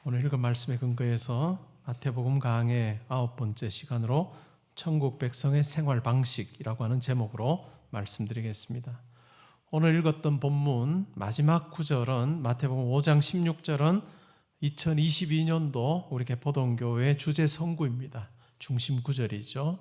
오늘 읽은 말씀에 근거해서 마태복음 강의 9번째 시간으로 천국 백성의 생활 방식이라고 하는 제목으로 말씀드리겠습니다. 오늘 읽었던 본문 마지막 구절은 마태복음 5장 16절은 2022년도 우리 개포동교회 주제 성구입니다. 중심 구절이죠.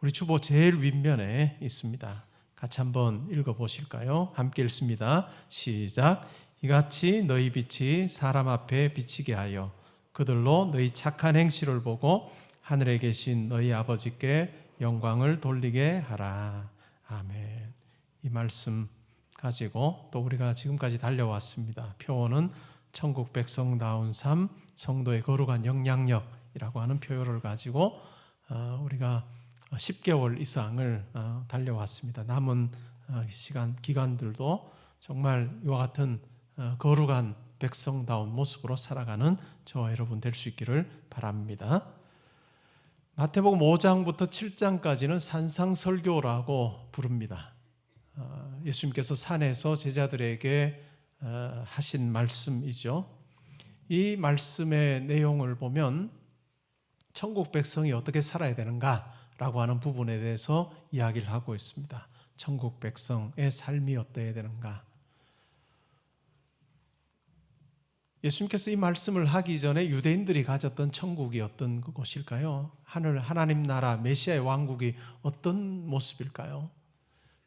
우리 주보 제일 윗면에 있습니다. 같이 한번 읽어보실까요? 함께 읽습니다. 시작. 이같이 너희 빛이 사람 앞에 비치게 하여 그들로 너희 착한 행실을 보고 하늘에 계신 너희 아버지께 영광을 돌리게 하라. 아멘. 이 말씀 가지고 또 우리가 지금까지 달려왔습니다. 표어는 천국 백성다운 삶, 성도의 거룩한 영향력이라고 하는 표현을 가지고 우리가 10개월 이상을 달려왔습니다. 남은 기간들도 정말 이와 같은 거룩한 백성다운 모습으로 살아가는 저와 여러분 될 수 있기를 바랍니다. 마태복음 5장부터 7장까지는 산상설교라고 부릅니다. 예수님께서 산에서 제자들에게 하신 말씀이죠. 이 말씀의 내용을 보면 천국 백성이 어떻게 살아야 되는가라고 하는 부분에 대해서 이야기를 하고 있습니다. 천국 백성의 삶이 어떠해야 되는가. 예수님께서 이 말씀을 하기 전에 유대인들이 가졌던 천국이 어떤 곳일까요? 하나님 나라 메시아의 왕국이 어떤 모습일까요?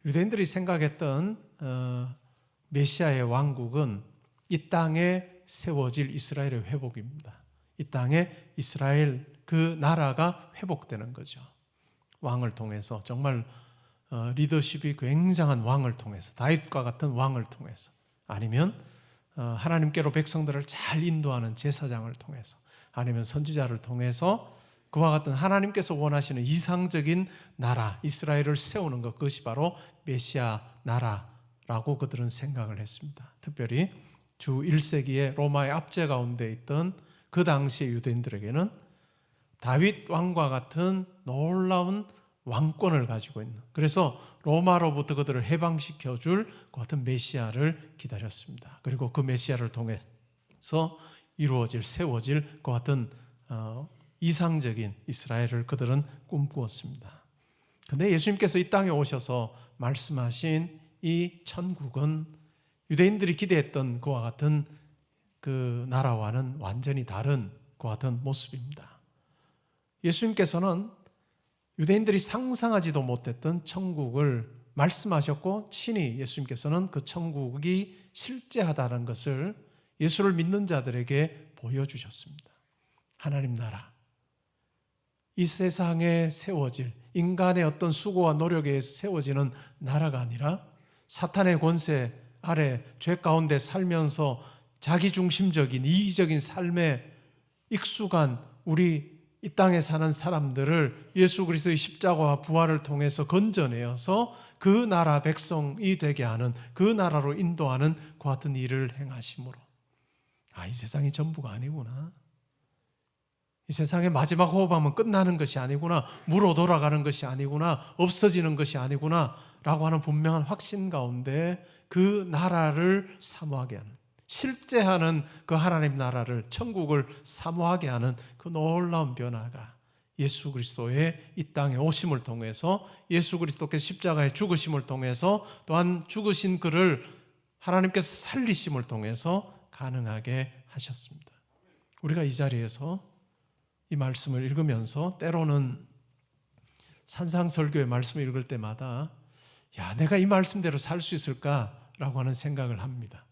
유대인들이 생각했던 메시아의 왕국은 이 땅에 세워질 이스라엘의 회복입니다. 이 땅에 이스라엘 그 나라가 회복되는 거죠. 왕을 통해서 정말 리더십이 굉장한 왕을 통해서 다윗과 같은 왕을 통해서 아니면 하나님께로 백성들을 잘 인도하는 제사장을 통해서 아니면 선지자를 통해서 그와 같은 하나님께서 원하시는 이상적인 나라 이스라엘을 세우는 것, 그것이 바로 메시아 나라라고 그들은 생각을 했습니다. 특별히 주 1세기에 로마의 압제 가운데 있던 그 당시의 유대인들에게는 다윗 왕과 같은 놀라운 왕권을 가지고 있는, 그래서 로마로부터 그들을 해방시켜 줄 그 같은 메시아를 기다렸습니다. 그리고 그 메시아를 통해서 이루어질, 세워질 그 같은 이상적인 이스라엘을 그들은 꿈꾸었습니다. 그런데 예수님께서 이 땅에 오셔서 말씀하신 이 천국은 유대인들이 기대했던 그와 같은 그 나라와는 완전히 다른 그와 같은 모습입니다. 예수님께서는 유대인들이 상상하지도 못했던 천국을 말씀하셨고 친히 예수님께서는 그 천국이 실제하다는 것을 예수를 믿는 자들에게 보여주셨습니다. 하나님 나라, 이 세상에 세워질 인간의 어떤 수고와 노력에 의해서 세워지는 나라가 아니라 사탄의 권세 아래 죄 가운데 살면서 자기중심적인 이기적인 삶에 익숙한 우리 이 땅에 사는 사람들을 예수 그리스도의 십자가와 부활을 통해서 건져내어서 그 나라 백성이 되게 하는, 그 나라로 인도하는 그 같은 일을 행하심으로 이 세상이 전부가 아니구나, 이 세상의 마지막 호흡하면 끝나는 것이 아니구나, 무로 돌아가는 것이 아니구나, 없어지는 것이 아니구나 라고 하는 분명한 확신 가운데 그 나라를 사모하게 하는, 실제하는 그 하나님 나라를, 천국을 사모하게 하는 그 놀라운 변화가 예수 그리스도의 이 땅에 오심을 통해서, 예수 그리스도께 십자가의 죽으심을 통해서, 또한 죽으신 그를 하나님께서 살리심을 통해서 가능하게 하셨습니다. 우리가 이 자리에서 이 말씀을 읽으면서 때로는 산상설교의 말씀을 읽을 때마다 내가 이 말씀대로 살 수 있을까라고 하는 생각을 합니다.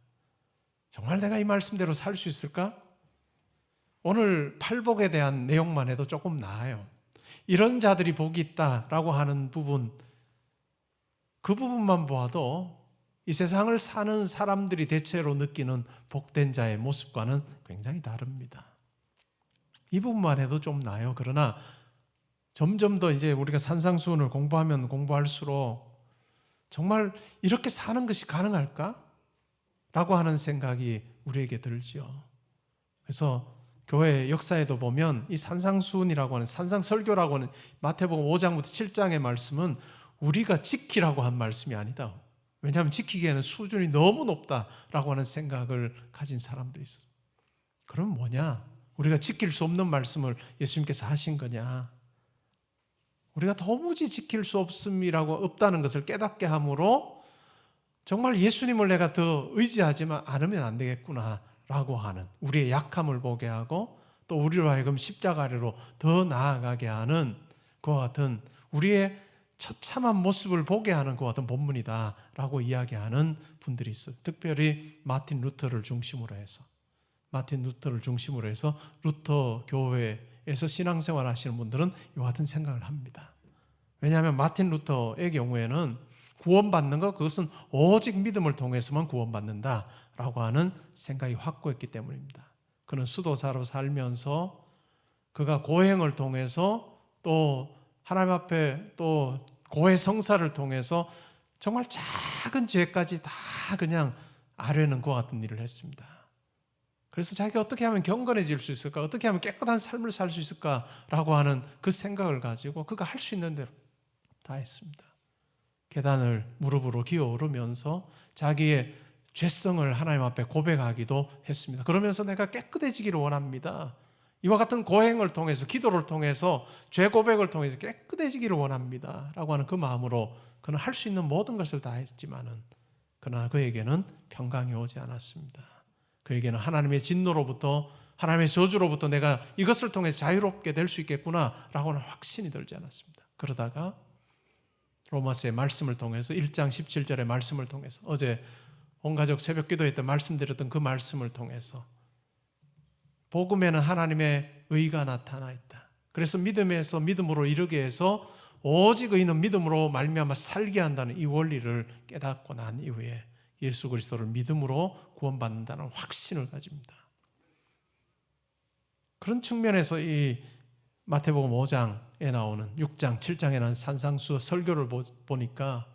정말 내가 이 말씀대로 살 수 있을까? 오늘 팔복에 대한 내용만 해도 조금 나아요. 이런 자들이 복이 있다라고 하는 부분, 그 부분만 보아도 이 세상을 사는 사람들이 대체로 느끼는 복된 자의 모습과는 굉장히 다릅니다. 이 부분만 해도 좀 나아요. 그러나 점점 더 이제 우리가 산상수훈을 공부하면 공부할수록 정말 이렇게 사는 것이 가능할까? 라고 하는 생각이 우리에게 들지요. 그래서 교회 역사에도 보면 이 산상수훈이라고 하는, 산상설교라고 하는 마태복음 5장부터 7장의 말씀은 우리가 지키라고 한 말씀이 아니다. 왜냐하면 지키기에는 수준이 너무 높다라고 하는 생각을 가진 사람들이 있어요. 그럼 뭐냐? 우리가 지킬 수 없는 말씀을 예수님께서 하신 거냐? 우리가 도무지 지킬 수 없다는 것을 깨닫게 함으로 정말 예수님을 내가 더 의지하지만 않으면 안 되겠구나라고 하는, 우리의 약함을 보게 하고 또 우리로 하여금 십자가 아래로 더 나아가게 하는 그와 같은, 우리의 처참한 모습을 보게 하는 그와 같은 본문이다라고 이야기하는 분들이 있어요. 특별히 마틴 루터를 중심으로 해서 루터 교회에서 신앙생활 하시는 분들은 이와 같은 생각을 합니다. 왜냐하면 마틴 루터의 경우에는 구원받는 것, 그것은 오직 믿음을 통해서만 구원받는다라고 하는 생각이 확고했기 때문입니다. 그는 수도사로 살면서 그가 고행을 통해서 또 하나님 앞에 또 고해 성사를 통해서 정말 작은 죄까지 다 그냥 아뢰는 그와 같은 일을 했습니다. 그래서 자기가 어떻게 하면 경건해질 수 있을까, 어떻게 하면 깨끗한 삶을 살 수 있을까라고 하는 그 생각을 가지고 그가 할 수 있는 대로 다 했습니다. 계단을 무릎으로 기어오르면서 자기의 죄성을 하나님 앞에 고백하기도 했습니다. 그러면서 내가 깨끗해지기를 원합니다. 이와 같은 고행을 통해서, 기도를 통해서, 죄 고백을 통해서 깨끗해지기를 원합니다 라고 하는 그 마음으로 그는 할 수 있는 모든 것을 다 했지만은, 그러나 그에게는 평강이 오지 않았습니다. 그에게는 하나님의 진노로부터, 하나님의 저주로부터 내가 이것을 통해서 자유롭게 될 수 있겠구나 라고 하는 확신이 들지 않았습니다. 그러다가 로마서의 말씀을 통해서 1장 17절의 말씀을 통해서, 어제 온 가족 새벽 기도회 때 말씀드렸던 그 말씀을 통해서 복음에는 하나님의 의가 나타나 있다. 그래서 믿음에서 믿음으로 이르게 해서 오직 의인은 믿음으로 말미암아 살게 한다는 이 원리를 깨닫고 난 이후에 예수 그리스도를 믿음으로 구원받는다는 확신을 가집니다. 그런 측면에서 이 마태복음 5장에 나오는 6장, 7장에 나오는 산상수 설교를 보니까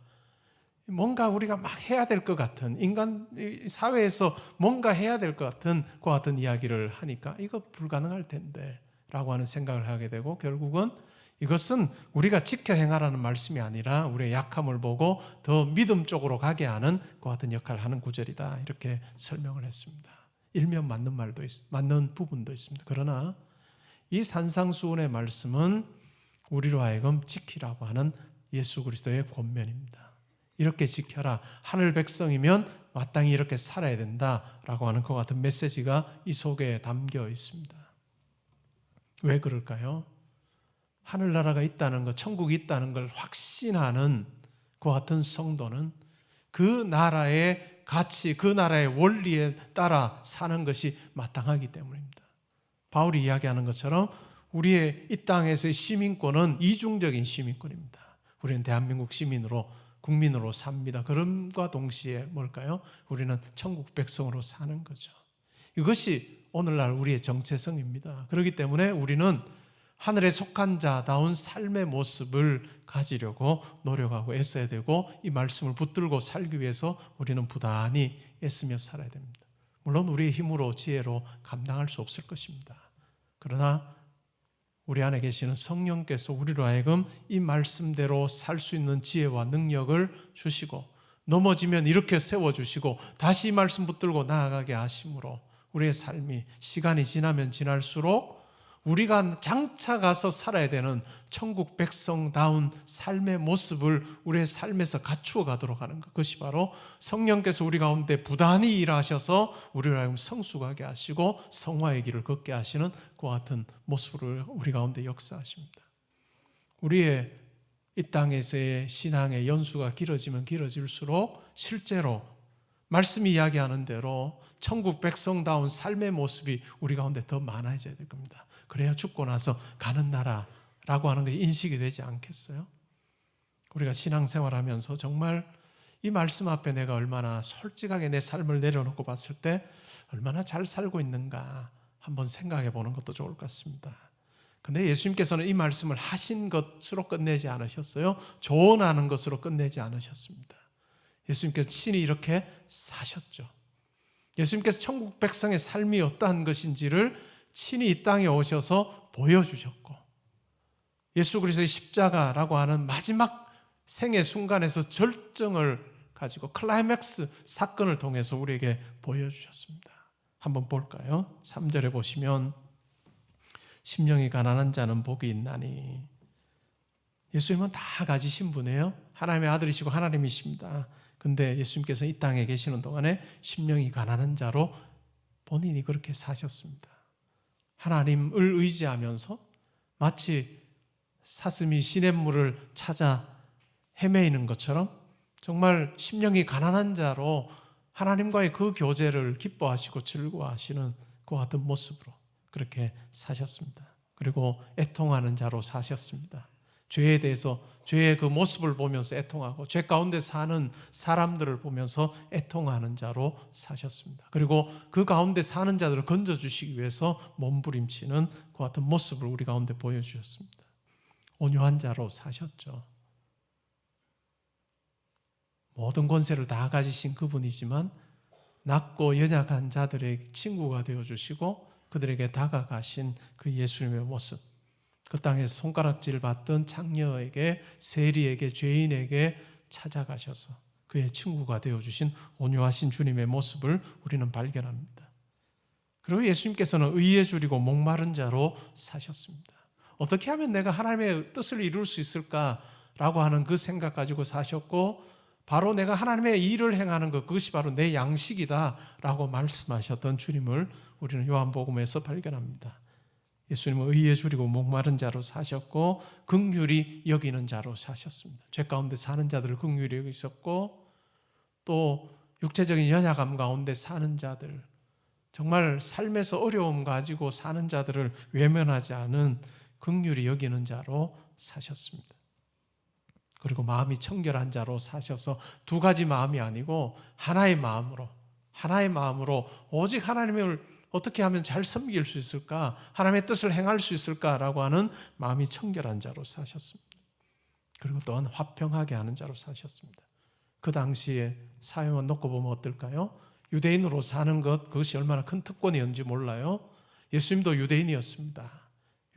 뭔가 우리가 막 해야 될 것 같은, 인간 사회에서 뭔가 해야 될 것 같은 그 같은 이야기를 하니까 이거 불가능할 텐데 라고 하는 생각을 하게 되고, 결국은 이것은 우리가 지켜 행하라는 말씀이 아니라 우리의 약함을 보고 더 믿음 쪽으로 가게 하는 그 같은 역할을 하는 구절이다, 이렇게 설명을 했습니다. 일면 맞는 말도 맞는 부분도 있습니다. 그러나 이 산상수훈의 말씀은 우리로 하여금 지키라고 하는 예수 그리스도의 권면입니다. 이렇게 지켜라, 하늘 백성이면 마땅히 이렇게 살아야 된다라고 하는 것 같은 메시지가 이 속에 담겨 있습니다. 왜 그럴까요? 하늘나라가 있다는 것, 천국이 있다는 걸 확신하는 그 같은 성도는 그 나라의 가치, 그 나라의 원리에 따라 사는 것이 마땅하기 때문입니다. 바울이 이야기하는 것처럼 우리의 이 땅에서의 시민권은 이중적인 시민권입니다. 우리는 대한민국 시민으로, 국민으로 삽니다. 그럼과 동시에 뭘까요? 우리는 천국 백성으로 사는 거죠. 이것이 오늘날 우리의 정체성입니다. 그렇기 때문에 우리는 하늘에 속한 자다운 삶의 모습을 가지려고 노력하고 애써야 되고, 이 말씀을 붙들고 살기 위해서 우리는 부단히 애쓰며 살아야 됩니다. 물론 우리의 힘으로, 지혜로 감당할 수 없을 것입니다. 그러나 우리 안에 계시는 성령께서 우리로 하여금 이 말씀대로 살 수 있는 지혜와 능력을 주시고, 넘어지면 이렇게 세워주시고 다시 이 말씀 붙들고 나아가게 하심으로 우리의 삶이 시간이 지나면 지날수록 우리가 장차 가서 살아야 되는 천국 백성다운 삶의 모습을 우리의 삶에서 갖추어 가도록 하는 것, 그것이 바로 성령께서 우리 가운데 부단히 일하셔서 우리를 하여금 성숙하게 하시고 성화의 길을 걷게 하시는 그와 같은 모습을 우리 가운데 역사하십니다. 우리의 이 땅에서의 신앙의 연수가 길어지면 길어질수록 실제로 말씀이 이야기하는 대로 천국 백성다운 삶의 모습이 우리 가운데 더 많아져야 될 겁니다. 그래야 죽고 나서 가는 나라라고 하는 게 인식이 되지 않겠어요? 우리가 신앙생활하면서 정말 이 말씀 앞에 내가 얼마나 솔직하게 내 삶을 내려놓고 봤을 때 얼마나 잘 살고 있는가 한번 생각해 보는 것도 좋을 것 같습니다. 근데 예수님께서는 이 말씀을 하신 것으로 끝내지 않으셨어요. 조언하는 것으로 끝내지 않으셨습니다. 예수님께서 친히 이렇게 사셨죠. 예수님께서 천국 백성의 삶이 어떠한 것인지를 친히 이 땅에 오셔서 보여주셨고, 예수 그리스도의 십자가라고 하는 마지막 생의 순간에서 절정을 가지고 클라이맥스 사건을 통해서 우리에게 보여주셨습니다. 한번 볼까요? 3절에 보시면 심령이 가난한 자는 복이 있나니. 예수님은 다 가지신 분이에요. 하나님의 아들이시고 하나님이십니다. 근데 예수님께서 이 땅에 계시는 동안에 심령이 가난한 자로 본인이 그렇게 사셨습니다. 하나님을 의지하면서 마치 사슴이 시냇물을 찾아 헤매이는 것처럼 정말 심령이 가난한 자로 하나님과의 그 교제를 기뻐하시고 즐거워하시는 그와 같은 모습으로 그렇게 사셨습니다. 그리고 애통하는 자로 사셨습니다. 죄에 대해서, 죄의 그 모습을 보면서 애통하고 죄 가운데 사는 사람들을 보면서 애통하는 자로 사셨습니다. 그리고 그 가운데 사는 자들을 건져주시기 위해서 몸부림치는 그 같은 모습을 우리 가운데 보여주셨습니다. 온유한 자로 사셨죠. 모든 권세를 다 가지신 그분이지만 낮고 연약한 자들의 친구가 되어주시고 그들에게 다가가신 그 예수님의 모습, 그 땅에서 손가락질 받던 창녀에게, 세리에게, 죄인에게 찾아가셔서 그의 친구가 되어주신 온유하신 주님의 모습을 우리는 발견합니다. 그리고 예수님께서는 의에 줄이고 목마른 자로 사셨습니다. 어떻게 하면 내가 하나님의 뜻을 이룰 수 있을까라고 하는 그 생각 가지고 사셨고, 바로 내가 하나님의 일을 행하는 것, 그것이 바로 내 양식이다라고 말씀하셨던 주님을 우리는 요한복음에서 발견합니다. 예수님은 의에 줄이고 목마른 자로 사셨고 긍휼히 여기는 자로 사셨습니다. 죄 가운데 사는 자들을 긍휼히 여기셨고, 또 육체적인 연약함 가운데 사는 자들, 정말 삶에서 어려움 가지고 사는 자들을 외면하지 않은 긍휼히 여기는 자로 사셨습니다. 그리고 마음이 청결한 자로 사셔서 두 가지 마음이 아니고 하나의 마음으로 오직 하나님을 어떻게 하면 잘 섬길 수 있을까, 하나님의 뜻을 행할 수 있을까라고 하는 마음이 청결한 자로 사셨습니다. 그리고 또한 화평하게 하는 자로 사셨습니다. 그 당시에 사회만 놓고 보면 어떨까요? 유대인으로 사는 것, 그것이 얼마나 큰 특권이었는지 몰라요. 예수님도 유대인이었습니다.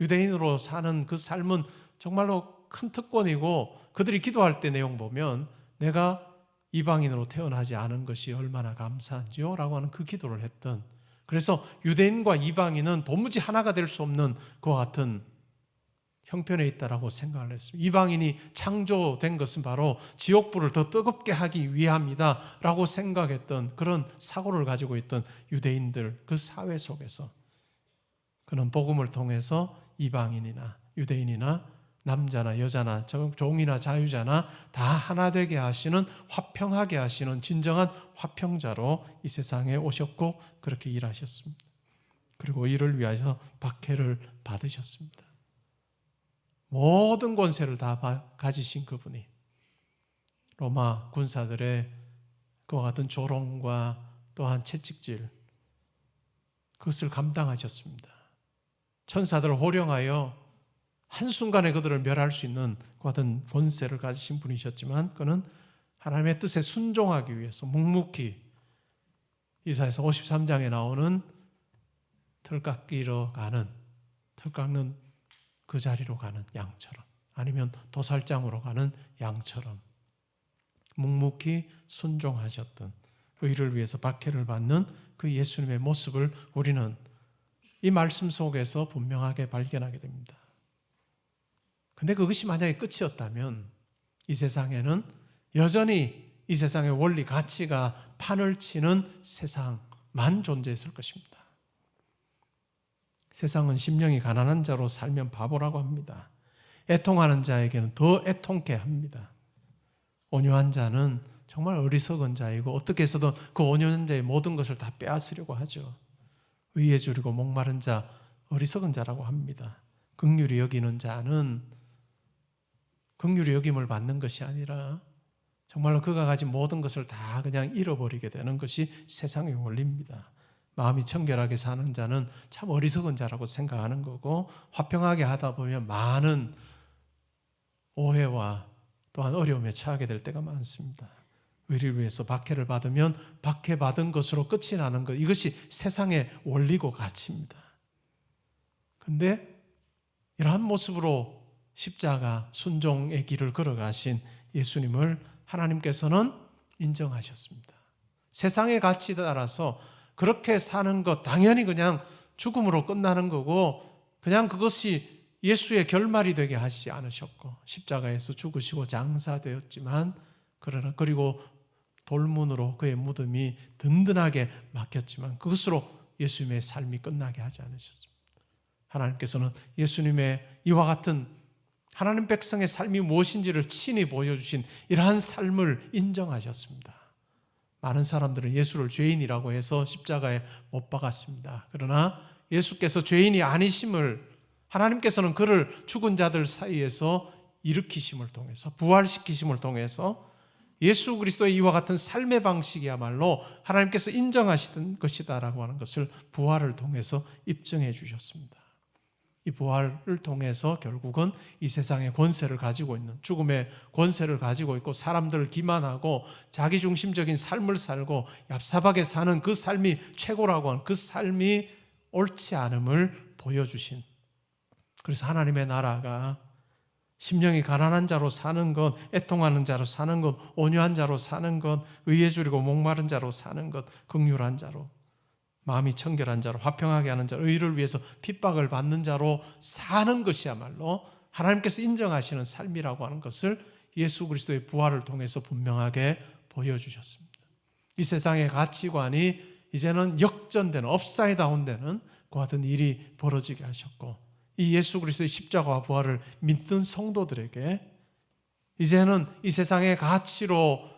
유대인으로 사는 그 삶은 정말로 큰 특권이고, 그들이 기도할 때 내용 보면 내가 이방인으로 태어나지 않은 것이 얼마나 감사한지요 라고 하는 그 기도를 했던, 그래서 유대인과 이방인은 도무지 하나가 될 수 없는 그와 같은 형편에 있다라고 생각을 했습니다. 이방인이 창조된 것은 바로 지옥불을 더 뜨겁게 하기 위함이다 라고 생각했던 그런 사고를 가지고 있던 유대인들, 그 사회 속에서 그는 복음을 통해서 이방인이나 유대인이나 남자나 여자나 종이나 자유자나 다 하나 되게 하시는, 화평하게 하시는 진정한 화평자로 이 세상에 오셨고 그렇게 일하셨습니다. 그리고 이를 위하여서 박해를 받으셨습니다. 모든 권세를 다 가지신 그분이 로마 군사들의 그와 같은 조롱과 또한 채찍질, 그것을 감당하셨습니다. 천사들을 호령하여 한순간에 그들을 멸할 수 있는 그 같은 권세를 가지신 분이셨지만, 그는 하나님의 뜻에 순종하기 위해서 묵묵히 이사야서 53장에 나오는 털 깎이러 가는, 털 깎는 그 자리로 가는 양처럼, 아니면 도살장으로 가는 양처럼 묵묵히 순종하셨던, 그 일을 위해서 박해를 받는 그 예수님의 모습을 우리는 이 말씀 속에서 분명하게 발견하게 됩니다. 근데 그것이 만약에 끝이었다면 이 세상에는 여전히 이 세상의 원리 가치가 판을 치는 세상만 존재했을 것입니다. 세상은 심령이 가난한 자로 살면 바보라고 합니다. 애통하는 자에게는 더 애통케 합니다. 온유한 자는 정말 어리석은 자이고 어떻게 해서든 그 온유한 자의 모든 것을 다 빼앗으려고 하죠. 의에 줄이고 목마른 자, 어리석은 자라고 합니다. 긍휼히 여기는 자는 긍휼히 여김을 받는 것이 아니라 정말로 그가 가진 모든 것을 다 그냥 잃어버리게 되는 것이 세상의 원리입니다. 마음이 청결하게 사는 자는 참 어리석은 자라고 생각하는 거고, 화평하게 하다 보면 많은 오해와 또한 어려움에 처하게 될 때가 많습니다. 의를 위해서 박해를 받으면 박해받은 것으로 끝이 나는 것, 이것이 세상의 원리고 가치입니다. 그런데 이러한 모습으로 십자가 순종의 길을 걸어가신 예수님을 하나님께서는 인정하셨습니다. 세상의 가치에 따라서 그렇게 사는 것 당연히 그냥 죽음으로 끝나는 거고 그냥 그것이 예수의 결말이 되게 하시지 않으셨고 십자가에서 죽으시고 장사되었지만 그리고 돌문으로 그의 무덤이 든든하게 막혔지만 그것으로 예수님의 삶이 끝나게 하지 않으셨습니다. 하나님께서는 예수님의 이와 같은 하나님 백성의 삶이 무엇인지를 친히 보여주신 이러한 삶을 인정하셨습니다. 많은 사람들은 예수를 죄인이라고 해서 십자가에 못 박았습니다. 그러나 예수께서 죄인이 아니심을 하나님께서는 그를 죽은 자들 사이에서 일으키심을 통해서 부활시키심을 통해서 예수 그리스도의 이와 같은 삶의 방식이야말로 하나님께서 인정하시던 것이다라고 하는 것을 부활을 통해서 입증해 주셨습니다. 이 부활을 통해서 결국은 이 세상의 권세를 가지고 있는 죽음의 권세를 가지고 있고 사람들을 기만하고 자기중심적인 삶을 살고 얍삽하게 사는 그 삶이 최고라고 하는 그 삶이 옳지 않음을 보여주신, 그래서 하나님의 나라가 심령이 가난한 자로 사는 것, 애통하는 자로 사는 것, 온유한 자로 사는 것, 의에 줄이고 목마른 자로 사는 것, 긍휼한 자로, 마음이 청결한 자로, 화평하게 하는 자로, 의를 위해서 핍박을 받는 자로 사는 것이야말로 하나님께서 인정하시는 삶이라고 하는 것을 예수 그리스도의 부활을 통해서 분명하게 보여주셨습니다. 이 세상의 가치관이 이제는 역전되는, 업사이드 다운되는 그 같은 일이 벌어지게 하셨고, 이 예수 그리스도의 십자가와 부활을 믿는 성도들에게 이제는 이 세상의 가치로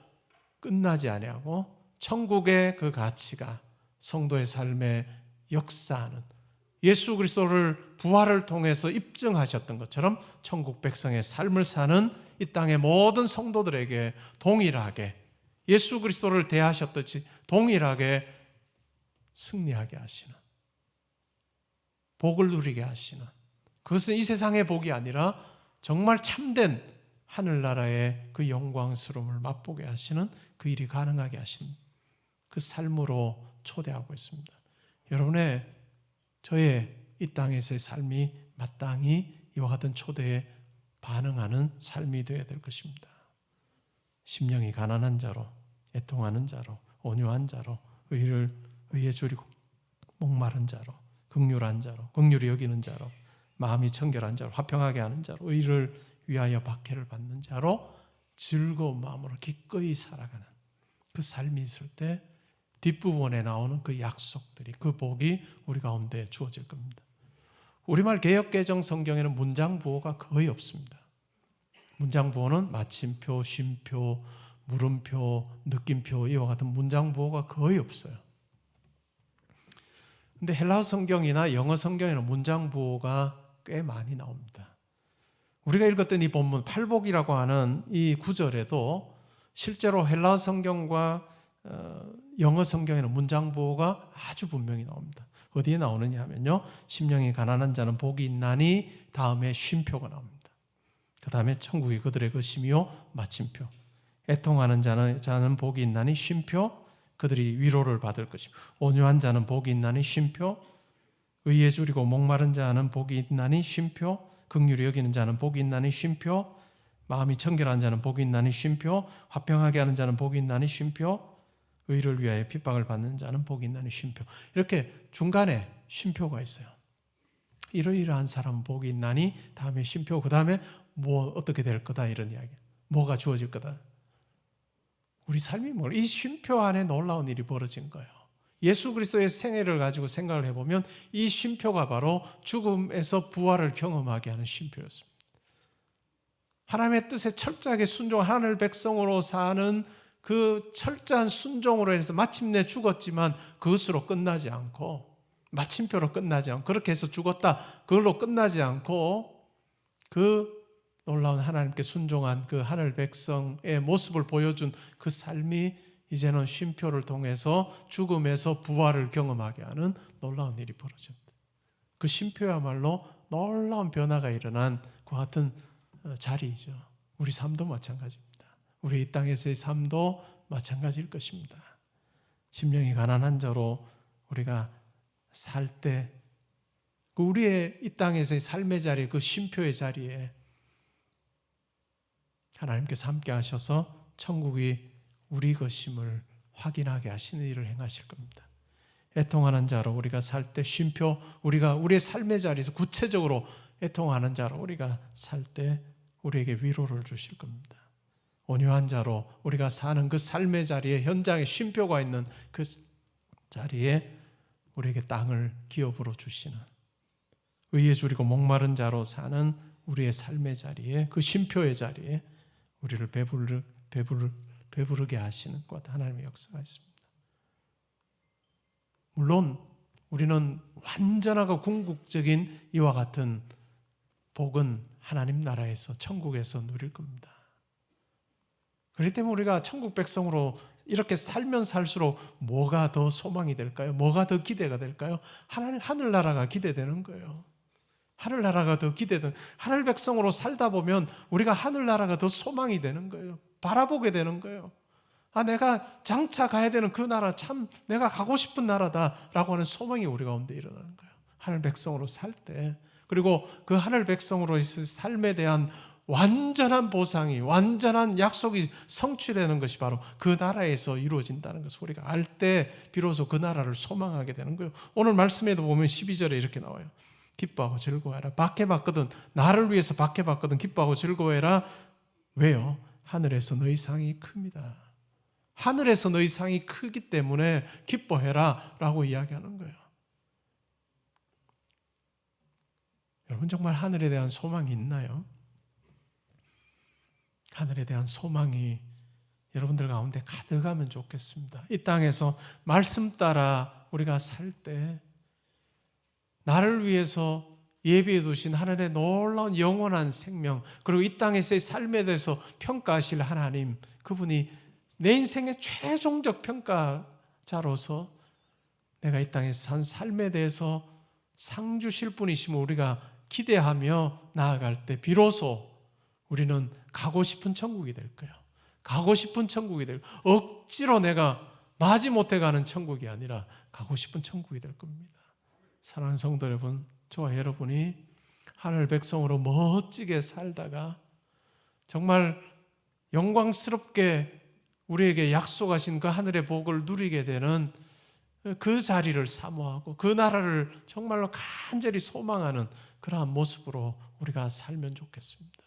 끝나지 아니하고 천국의 그 가치가 성도의 삶에 역사하는, 예수 그리스도를 부활을 통해서 입증하셨던 것처럼 천국 백성의 삶을 사는 이 땅의 모든 성도들에게 동일하게 예수 그리스도를 대하셨듯이 동일하게 승리하게 하시는, 복을 누리게 하시는, 그것은 이 세상의 복이 아니라 정말 참된 하늘나라의 그 영광스러움을 맛보게 하시는 그 일이 가능하게 하시는 그 삶으로 초대하고 있습니다. 여러분의 저의 이 땅에서의 삶이 마땅히 이와 같은 초대에 반응하는 삶이 되어야 될 것입니다. 심령이 가난한 자로, 애통하는 자로, 온유한 자로, 의에 줄이고 목마른 자로, 긍휼한 자로, 긍휼히 여기는 자로, 마음이 청결한 자로, 화평하게 하는 자로, 의를 위하여 박해를 받는 자로 즐거운 마음으로 기꺼이 살아가는 그 삶이 있을 때 뒷부분에 나오는 그 약속들이, 그 복이 우리 가운데 주어질 겁니다. 우리말 개역개정 성경에는 문장부호가 거의 없습니다. 문장부호는 마침표, 쉼표, 물음표, 느낌표 이와 같은 문장부호가 거의 없어요. 근데 헬라어 성경이나 영어 성경에는 문장부호가 꽤 많이 나옵니다. 우리가 읽었던 이 본문 팔복이라고 하는 이 구절에도 실제로 헬라어 성경과 영어 성경에는 문장부호가 아주 분명히 나옵니다. 어디에 나오느냐 하면요, 심령이 가난한 자는 복이 있나니 다음에 쉼표가 나옵니다. 그 다음에 천국이 그들의 것이며 마침표, 애통하는 자는 복이 있나니 쉼표, 그들이 위로를 받을 것이며, 온유한 자는 복이 있나니 쉼표, 의에 줄이고 목마른 자는 복이 있나니 쉼표, 긍휼히 여기는 자는 복이 있나니 쉼표, 마음이 청결한 자는 복이 있나니 쉼표, 화평하게 하는 자는 복이 있나니 쉼표, 의를 위하여 핍박을 받는 자는 복이 있나니 쉼표. 이렇게 중간에 쉼표가 있어요. 이러이러한 사람은 복이 있나니 다음에 쉼표, 그 다음에 뭐 어떻게 될 거다 이런 이야기, 뭐가 주어질 거다. 우리 삶이 뭘, 이 쉼표 안에 놀라운 일이 벌어진 거예요. 예수 그리스도의 생애를 가지고 생각을 해보면 이 쉼표가 바로 죽음에서 부활을 경험하게 하는 쉼표였습니다. 하나님의 뜻에 철저하게 순종한 하늘 백성으로 사는 그 철저한 순종으로 해서 마침내 죽었지만 그것으로 끝나지 않고, 마침표로 끝나지 않고, 그렇게 해서 죽었다 그걸로 끝나지 않고, 그 놀라운 하나님께 순종한 그 하늘 백성의 모습을 보여준 그 삶이 이제는 쉼표를 통해서 죽음에서 부활을 경험하게 하는 놀라운 일이 벌어졌다. 그 쉼표야말로 놀라운 변화가 일어난 그 같은 자리이죠. 우리 삶도 마찬가지입니다. 우리 이 땅에서의 삶도 마찬가지일 것입니다. 심령이 가난한 자로 우리가 살 때, 우리의 이 땅에서의 삶의 자리에, 그 쉼표의 자리에 하나님께서 함께 하셔서 천국이 우리 것임을 확인하게 하시는 일을 행하실 겁니다. 애통하는 자로 우리가 살 때 쉼표, 우리가 우리의 삶의 자리에서 구체적으로 애통하는 자로 우리가 살 때 우리에게 위로를 주실 겁니다. 온유한 자로 우리가 사는 그 삶의 자리에, 현장에 쉼표가 있는 그 자리에 우리에게 땅을 기업으로 주시는, 의에 줄이고 목마른 자로 사는 우리의 삶의 자리에, 그 쉼표의 자리에 우리를 배부르게 하시는 것, 하나님의 역사가 있습니다. 물론 우리는 완전하고 궁극적인 이와 같은 복은 하나님 나라에서, 천국에서 누릴 겁니다. 그렇기 때문에 우리가 천국 백성으로 이렇게 살면 살수록 뭐가 더 소망이 될까요? 뭐가 더 기대가 될까요? 하늘나라가 기대되는 거예요. 하늘나라가 더 기대되는, 하늘 백성으로 살다 보면 우리가 하늘나라가 더 소망이 되는 거예요. 바라보게 되는 거예요. 아, 내가 장차 가야 되는 그 나라 참 내가 가고 싶은 나라다라고 하는 소망이 우리 가운데 일어나는 거예요. 하늘 백성으로 살 때. 그리고 그 하늘 백성으로의 삶에 대한 완전한 보상이, 완전한 약속이 성취되는 것이 바로 그 나라에서 이루어진다는 것을 우리가 알 때 비로소 그 나라를 소망하게 되는 거예요. 오늘 말씀에도 보면 12절에 이렇게 나와요. 기뻐하고 즐거워해라. 박해받거든, 나를 위해서 박해받거든 기뻐하고 즐거워해라. 왜요? 하늘에서 너희 상이 큽니다. 하늘에서 너희 상이 크기 때문에 기뻐해라 라고 이야기하는 거예요. 여러분, 정말 하늘에 대한 소망이 있나요? 하늘에 대한 소망이 여러분들 가운데 가득하면 좋겠습니다. 이 땅에서 말씀 따라 우리가 살 때 나를 위해서 예비해 두신 하늘의 놀라운 영원한 생명, 그리고 이 땅에서의 삶에 대해서 평가하실 하나님, 그분이 내 인생의 최종적 평가자로서 내가 이 땅에서 산 삶에 대해서 상 주실 분이심을 우리가 기대하며 나아갈 때 비로소 우리는 가고 싶은 천국이 될 거예요. 가고 싶은 천국이 될 거예요. 억지로 내가 마지못해 가는 천국이 아니라 가고 싶은 천국이 될 겁니다. 사랑하는 성도 여러분, 저와 여러분이 하늘 백성으로 멋지게 살다가 정말 영광스럽게 우리에게 약속하신 그 하늘의 복을 누리게 되는 그 자리를 사모하고 그 나라를 정말로 간절히 소망하는 그러한 모습으로 우리가 살면 좋겠습니다.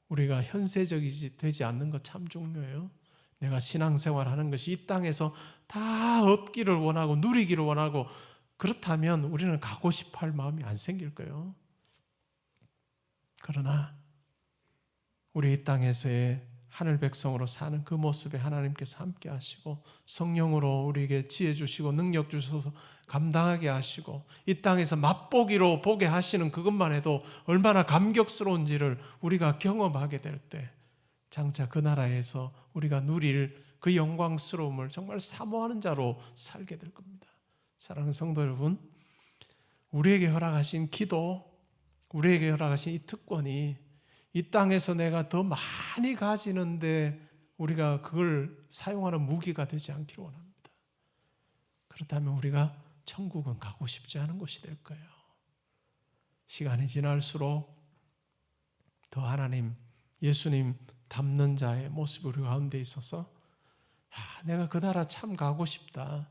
우리가 현세적이지 되지 않는 것 참 중요해요. 내가 신앙생활하는 것이 이 땅에서 다 얻기를 원하고 누리기를 원하고 그렇다면 우리는 가고 싶어 할 마음이 안 생길 거예요. 그러나 우리 이 땅에서의 하늘 백성으로 사는 그 모습에 하나님께서 함께 하시고 성령으로 우리에게 지혜 주시고 능력 주셔서 감당하게 하시고 이 땅에서 맛보기로 보게 하시는 그것만 해도 얼마나 감격스러운지를 우리가 경험하게 될 때 장차 그 나라에서 우리가 누릴 그 영광스러움을 정말 사모하는 자로 살게 될 겁니다. 사랑하는 성도 여러분, 우리에게 허락하신 기도, 우리에게 허락하신 이 특권이 이 땅에서 내가 더 많이 가지는데 우리가 그걸 사용하는 무기가 되지 않기를 원합니다. 그렇다면 우리가 천국은 가고 싶지 않은 곳이 될 거예요. 시간이 지날수록 더 하나님, 예수님 닮는 자의 모습이 우리 가운데 있어서 내가 그 나라 참 가고 싶다.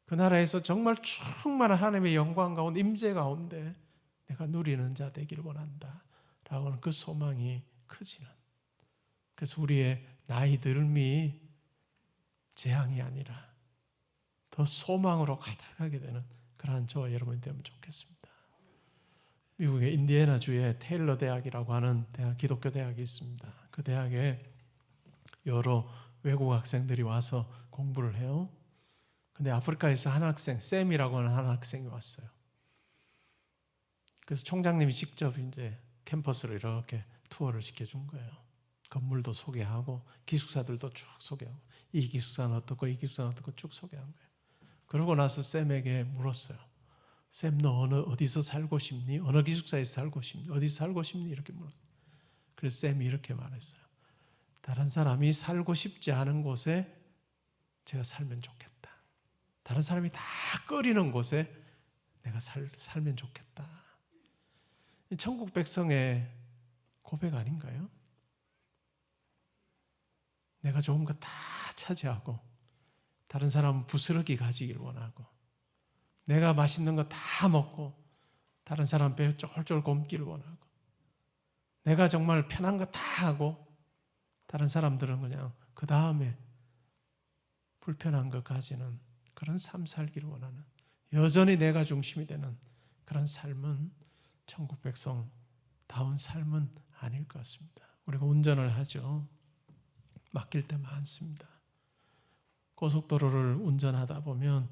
그 나라에서 정말 충만한 하나님의 영광 가운데, 임재 가운데 내가 누리는 자 되기를 원한다 라고 하는 그 소망이 커지는, 그래서 우리의 나이 들음이 재앙이 아니라 더 소망으로 가득하게 되는 그러한 저와 여러분이 되면 좋겠습니다. 미국의 인디애나주에 테일러 대학이라고 하는 대학, 기독교 대학이 있습니다. 그 대학에 여러 외국 학생들이 와서 공부를 해요. 근데 아프리카에서 한 학생, 샘이라고 하는 한 학생이 왔어요. 그래서 총장님이 직접 이제 캠퍼스를 이렇게 투어를 시켜준 거예요. 건물도 소개하고 기숙사들도 쭉 소개하고 이 기숙사는 어떻고 이 기숙사는 어떻고 쭉 소개한 거예요. 그러고 나서 샘에게 물었어요. 샘, 너 어디서 살고 싶니? 어느 기숙사에서 살고 싶니? 어디서 살고 싶니? 이렇게 물었어요. 그래서 샘이 이렇게 말했어요. 다른 사람이 살고 싶지 않은 곳에 제가 살면 좋겠다. 다른 사람이 다 꺼리는 곳에 내가 살면 좋겠다. 천국 백성의 고백 아닌가요? 내가 좋은 거 다 차지하고 다른 사람은 부스러기 가지길 원하고, 내가 맛있는 거 다 먹고 다른 사람 배 쫄쫄 굶기를 원하고, 내가 정말 편한 거 다 하고 다른 사람들은 그냥 그 다음에 불편한 것 가지는 그런 삶 살기를 원하는, 여전히 내가 중심이 되는 그런 삶은 천국 백성다운 삶은 아닐 것 같습니다. 우리가 운전을 하죠. 맡길 때 많습니다. 고속도로를 운전하다 보면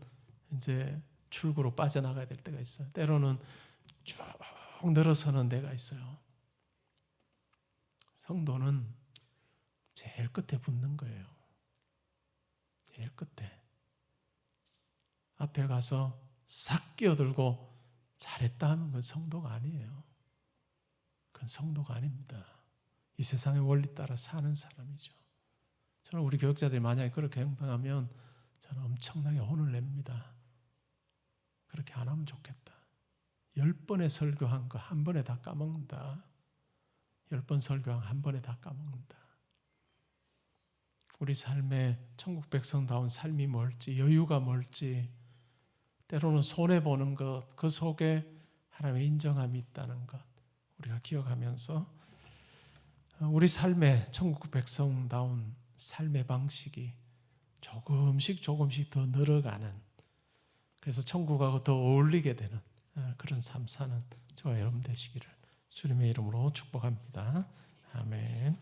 이제 출구로 빠져나가야 될 때가 있어요. 때로는 쭉 늘어서는 데가 있어요. 성도는 제일 끝에 붙는 거예요. 제일 끝에. 앞에 가서 싹 끼어들고 잘했다 하면 그건 성도가 아니에요. 그건 성도가 아닙니다. 이 세상의 원리 따라 사는 사람이죠. 저는 우리 교육자들이 만약에 그렇게 행동하면 저는 엄청나게 혼을 냅니다. 그렇게 안 하면 좋겠다. 10번의 설교한 거 한 번에 다 까먹는다. 10번 설교한 한 번에 다 까먹는다. 우리 삶에 천국 백성다운 삶이 뭘지, 여유가 뭘지, 때로는 손해보는 것, 그 속에 하나님의 인정함이 있다는 것 우리가 기억하면서 우리 삶에 천국 백성다운 삶의 방식이 조금씩 더 늘어가는, 그래서 천국하고 더 어울리게 되는 그런 삶 사는 저와 여러분 되시기를 주님의 이름으로 축복합니다. 아멘.